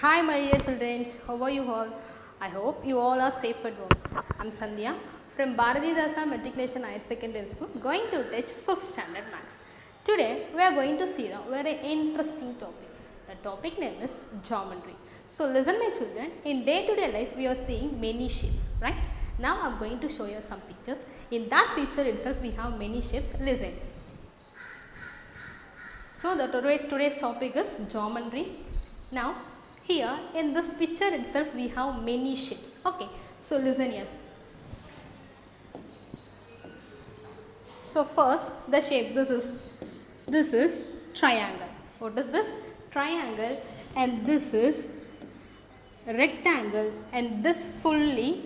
Hi my dear children, how are you all? I hope you all are safe at home. I'm Sandhya from Bharati Dasa Matriculation Higher Secondary School going to teach 5th standard maths. Today we are going to see a very interesting topic. The topic name is geometry. So listen my children, in day to day life we are seeing many shapes, right? Now I'm going to show you some pictures. In that picture itself we have many shapes. Listen. So the today's topic is geometry. Now here in this picture itself we have many shapes. Okay, so listen here. So first the shape, this is triangle. What is this? Triangle, and this is rectangle, and this fully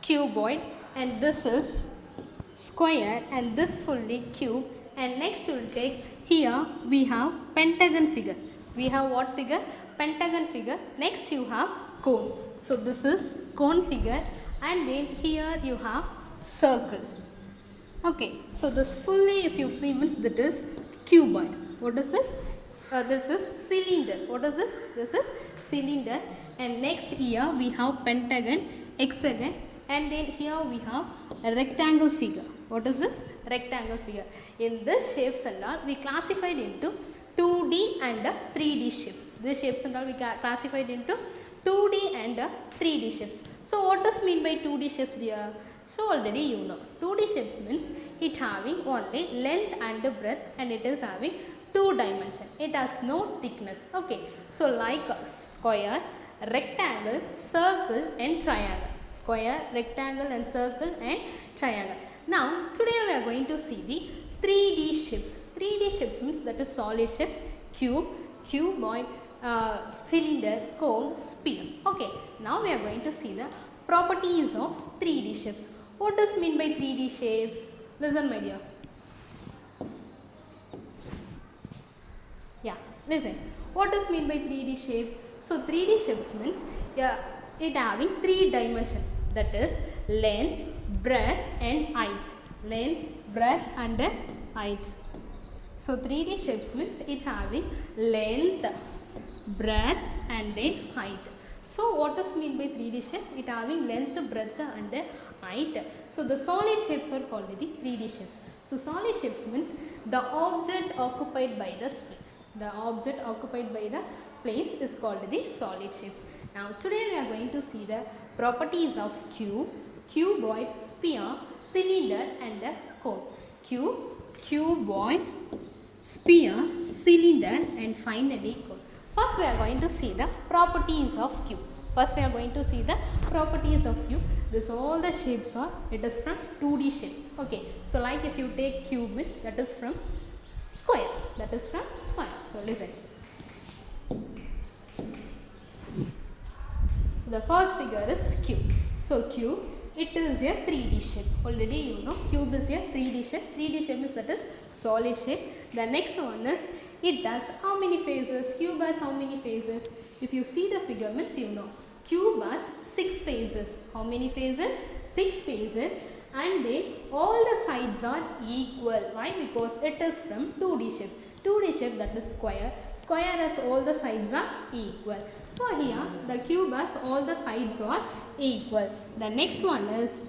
cuboid, and this is square, and this fully cube. And next you will take, here we have pentagon figure. We have what figure? Pentagon figure. Next you have cone. So this is cone figure, and then here you have circle. Okay, so this fully, if you see, means that is cuboid. What is this? This is cylinder. What is this? This is cylinder. And next here we have pentagon, hexagon, and then here we have a rectangle figure. What is this? Rectangle figure. In this shapes and all we classified into 2D and 3D shapes. These shapes and all we classified into 2D and 3D shapes. So what does mean by 2D shapes, dear? So already you know, 2D shapes means it having only length and breadth, and it is having 2 dimension. It has no thickness. Okay, so like square, rectangle, circle and triangle. Square, rectangle and circle and triangle. Now today we are going to see the 3D shapes. 3D shapes means that is solid shapes: cube, cuboid, cylinder, cone, sphere. Okay, now we are going to see the properties of 3D shapes. What does mean by 3D shapes? Listen my dear. Yeah, listen. What does mean by 3D shape? So 3D shapes means it having 3 dimensions, that is length, breadth and height. Length, breadth and height. So 3D shapes means it's having length, breadth and then height. So what does mean by 3D shape? It having length, breadth and height. So the solid shapes are called the 3D shapes. So solid shapes means the object occupied by the space. The object occupied by the space is called the solid shapes. Now today we are going to see the properties of cube, cuboid, sphere, cylinder and cone. Cube, cuboid, sphere, cylinder and finally cone. First we are going to see the properties of cube. First we are going to see the properties of cube. This all the shapes are, it is from 2D shape. Okay, so like if you take cube means that is from square. That is from square. So listen. So the first figure is cube. So cube, it is a 3D shape. Already you know cube is a 3D shape. 3D shape means that is solid shape. The next one is, it has how many faces? Cube has how many faces? If you see the figure means you know. Cube has 6 faces. How many faces? 6 faces. And then all the sides are equal. Why? Because it is from 2D shape. 2D shape, that is square. Square has all the sides are equal. So here the cube has all the sides are equal. The next one is,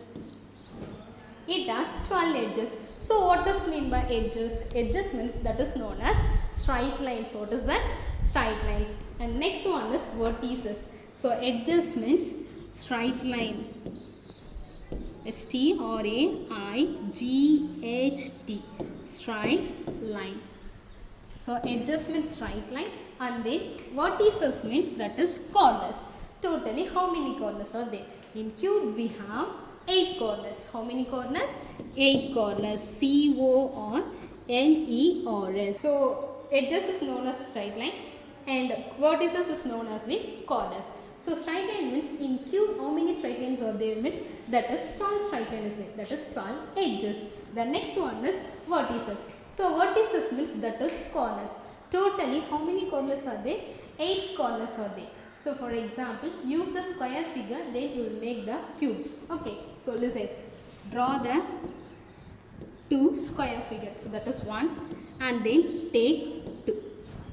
it has 12 edges. So what does mean by edges? Edges means that is known as straight lines. What is that? Straight lines. And next one is vertices. So edges means straight line. S-T-R-A-I-G-H-T. Straight line. So edges means straight line, and then vertices means that is corners. Totally how many corners are there? In cube we have 8 corners. How many corners? 8 corners. C-O-R-N-E-R-S. So edges is known as straight line and vertices is known as the corners. So straight line means in cube how many straight lines are there means that is 12 straight line is there. That is 12 edges. The next one is vertices. So vertices means that is corners. Totally how many corners are there? 8 corners are there. So for example, use the square figure, then you will make the cube. Okay, so listen. Draw the 2 square figures. So that is 1 and then take 2.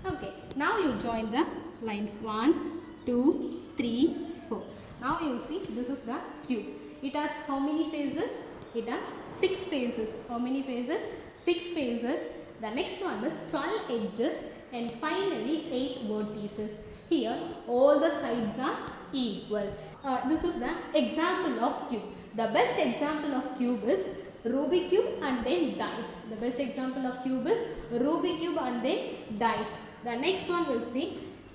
Okay, now you join the lines 1, 2, 3, 4. Now you see this is the cube. It has how many faces? It has 6 faces. How many faces? 6 faces. The next one is 12 edges and finally 8 vertices. Here all the sides are equal. This is the example of cube. The best example of cube is Rubik cube and then dice. The best example of cube is Rubik cube and then dice. The next one will see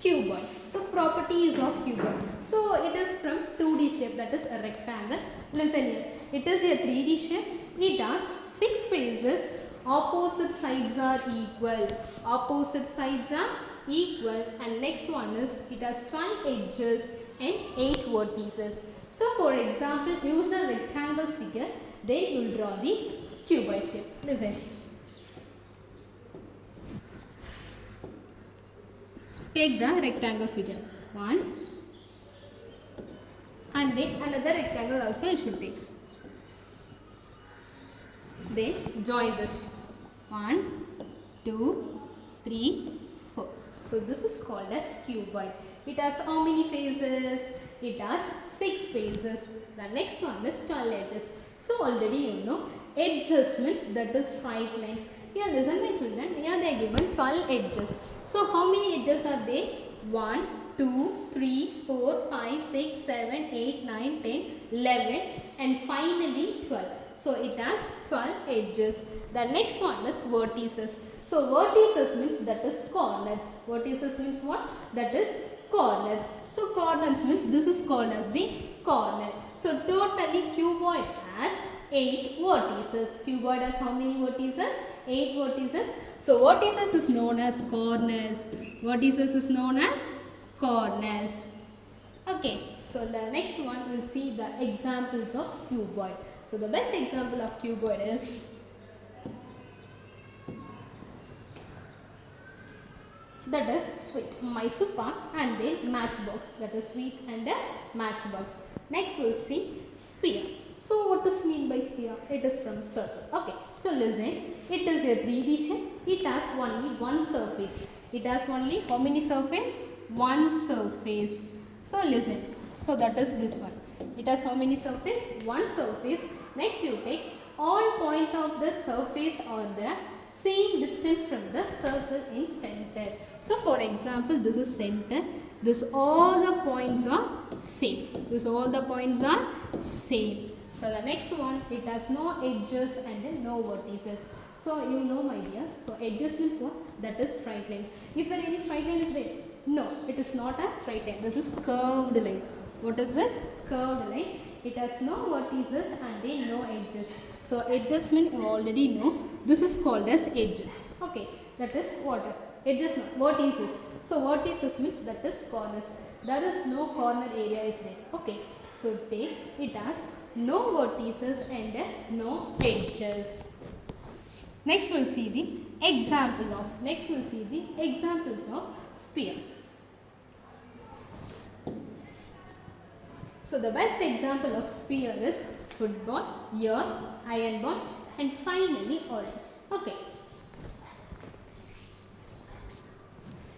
cuboid. So properties of cuboid. So it is from 2D shape, that is a rectangle. Listen here. It is a 3D shape. It has 6 faces. Opposite sides are equal. Opposite sides are equal. And next one is it has 12 edges and 8 vertices. So for example, use a rectangle figure. Then you will draw the cuboid shape. Listen. Take the rectangle figure. 1 and then another rectangle also you should take. Then join this. 1, 2, 3, 4. So this is called as cuboid. It has how many faces? It has 6 faces. The next one is 12 edges. So already you know edges means that is straight lines. Here listen my children, here they are given 12 edges. So how many edges are there? 1, 2, 3, 4, 5, 6, 7, 8, 9, 10, 11 and finally 12. So it has 12 edges. The next one is vertices. So vertices means that is corners. Vertices means what? That is corners. So corners means this is called as the corner. So totally cuboid has 8 vertices. Cuboid has how many vertices? 8 vertices. So vertices is known as corners. Vertices is known as corners. Okay, so the next one will see the examples of cuboid. So the best example of cuboid is that is sweet, Mysore Pak and then matchbox, that is sweet and a matchbox. Next we'll see sphere. So what does mean by sphere? It is from circle. Okay, so listen, it is a 3D shape. It has only one surface. It has only how many surface? One surface. So listen, so that is this one. It has how many surface? One surface. Next you take all point of the surface on the same distance from the circle in center. So for example, this is center. This all the points are same. This all the points are same. So the next one, it has no edges and then no vertices. So you know my dears. So edges means what? That is straight lines. Is there any straight line is there? No, it is not a straight line. This is curved line. What is this? Curved line. It has no vertices and then no edges. So edges mean you already know. This is called as edges. Okay, that is what? Edges, no, vertices. So vertices means that is corners. There is no corner area is there. Okay, so take it has no vertices and no edges. Next we'll see the example of. Next we'll see the examples of sphere. So the best example of sphere is football, earth, iron ball and finally orange. Okay.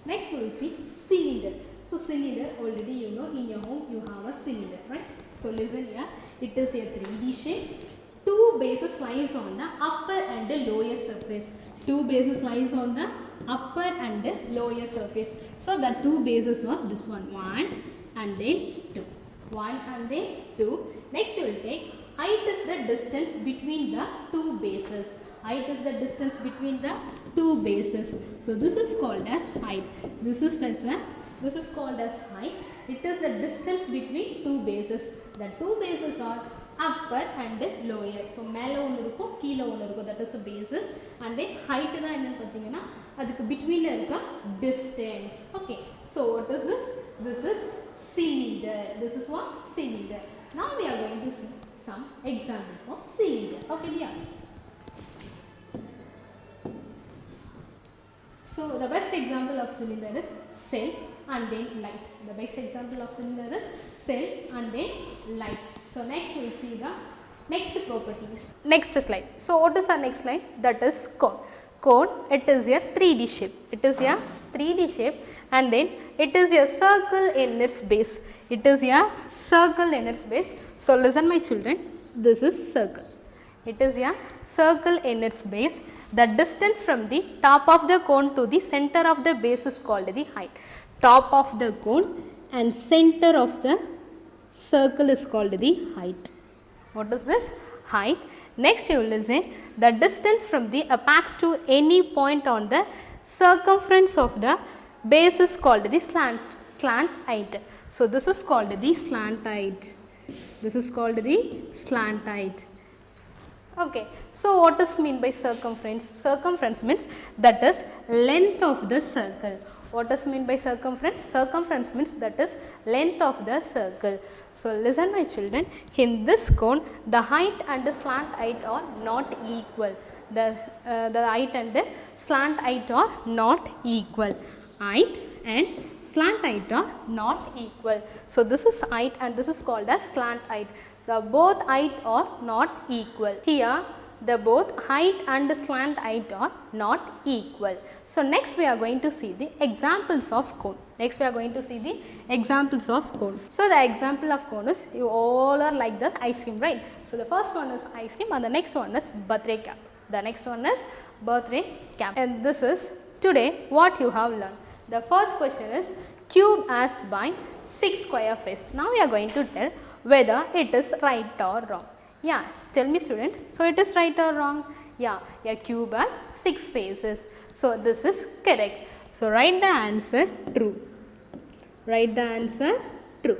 Next we will see cylinder. So cylinder already you know in your home you have a cylinder, right? So listen here, it is a 3D shape. Two bases lies on the upper and the lower surface. Two bases lies on the upper and the lower surface. So the two bases are this one, 1 and then 2. 1 and then 2. Next you will take height is the distance between the two bases. Height is the distance between the two bases. So this is called as height. This is called as height. It is the distance between two bases. The two bases are upper and lower. So மேல ஒன்னு இருக்கும் கீழ ஒன்னு இருக்கும். That is the basis. And then height தான் என்னன்னு பாத்தீங்கன்னா அதுக்கு betweenல இருக்க distance. Okay. So what is this? This is cylinder. This is what? Cylinder. Now we are going to see some example for cylinder. Okay, dear. So the best example of cylinder is cell and then lights. The best example of cylinder is cell and then light. So next we will see the next properties. Next slide. So what is our next slide? That is cone. cone, it is a 3D shape. It is a 3D shape and then it is a circle in its base. It is a circle in its base. So, listen my children, this is circle. It is a circle in its base. The distance from the top of the cone to the center of the base is called the height. Top of the cone and center of the circle is called the height. What is this? Height. Next you will listen, the distance from the apex to any point on the circumference of the base is called the slant height. So, this is called the slant height. This is called the slant height. Okay. So, what is mean by circumference? Circumference means that is length of the circle. What does mean by circumference? Circumference means that is length of the circle. So, listen my children, in this cone the height and the slant height are not equal. The height and the slant height are not equal. Height and slant height are not equal. So, this is height and this is called as slant height. So, both height are not equal. Here the both height and the slant height are not equal. So, next we are going to see the examples of cone. Next we are going to see the examples of cone. So, the example of cone is, you all are like the ice cream, right? So, the first one is ice cream and the next one is birthday cap. The next one is birthday cap. And this is today what you have learned. The first question is cube has by 6 square face. Now, we are going to tell whether it is right or wrong. Yeah, tell me student. So, it is right or wrong? Yeah, a cube has 6 faces. So, this is correct. So, write the answer true. Write the answer true.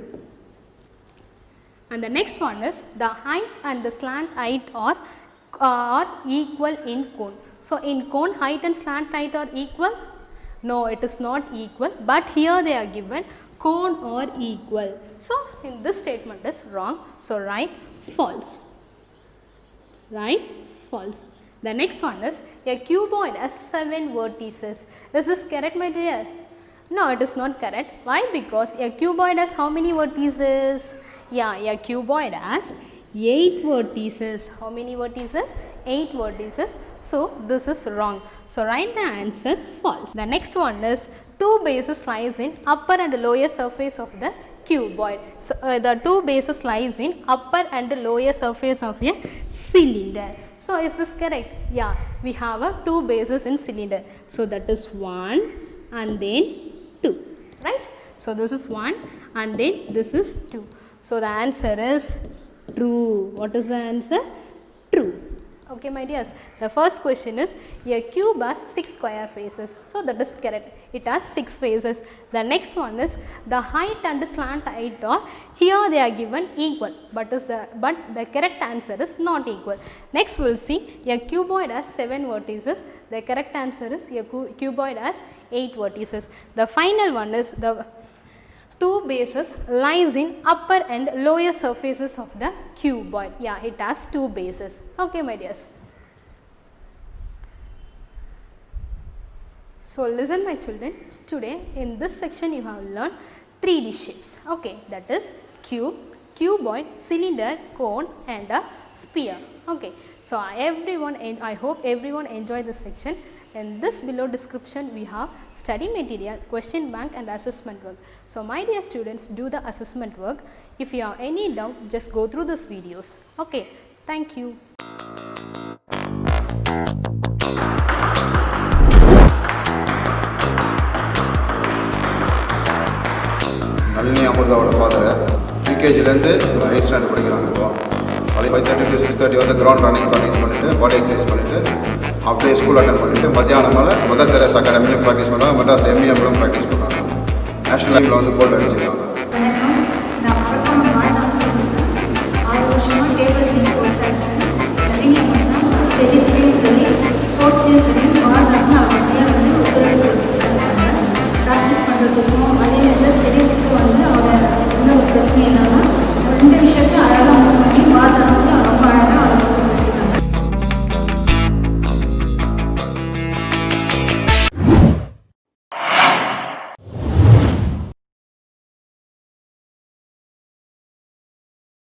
And the next one is the height and the slant height are equal in cone. So, in cone height and slant height are equal? No, it is not equal, but here they are given cone are equal. So, in this statement is wrong. So, write false. Right? False. The next one is a cuboid has 7 vertices. Is this correct my dear? No, it is not correct. Why? Because a cuboid has how many vertices? Yeah, a cuboid has 8 vertices. How many vertices? 8 vertices. So, this is wrong. So, write the answer false. The next one is 2 bases lies in upper and lower surface of the cuboid. So, the 2 bases lies in upper and lower surface of a cylinder. So, is this correct? Yeah, we have a 2 bases in cylinder. So, that is 1 and then 2, right? So, this is 1 and then this is 2. So, the answer is true. What is the answer? True. Okay, my dears. The first question is a cube has 6 square faces. So, that is correct. It has 6 faces. The next one is the height and the slant height are here they are given equal, but the correct answer is not equal. Next we will see a cuboid has 7 vertices. The correct answer is a cuboid has 8 vertices. The final one is the 2 bases lies in upper and lower surfaces of the cuboid. Yeah, it has 2 bases. Okay, my dears. So, listen my children, today in this section you have learned 3D shapes. Okay, that is cube, cuboid, cylinder, cone and a sphere. Okay, so I hope everyone enjoy this section. In this below description we have study material, question bank and assessment work. So, my dear students, do the assessment work. If you have any doubt, just go through these videos. Okay, thank you. Nalini அமிர்தாவோட father ப்ரீகேஜிலேருந்து 8th standard படிக்கிறாங்க. இப்போ 5:30 to 6:30 வந்து ground running practice பண்ணிவிட்டு பாடி exercise பண்ணிவிட்டு அப்படியே school attend பண்ணிவிட்டு மத்தியானம் மேலே மதர் தெரேசா அகாடமிலையும் ப்ராக்டிஸ் பண்ணுறாங்க. மெட்ராஸில் MEMலும் ப்ராக்டிஸ் பண்ணுறாங்க. நேஷனல் லெவலில் வந்து கோல்டு அடிச்சிருக்காங்க.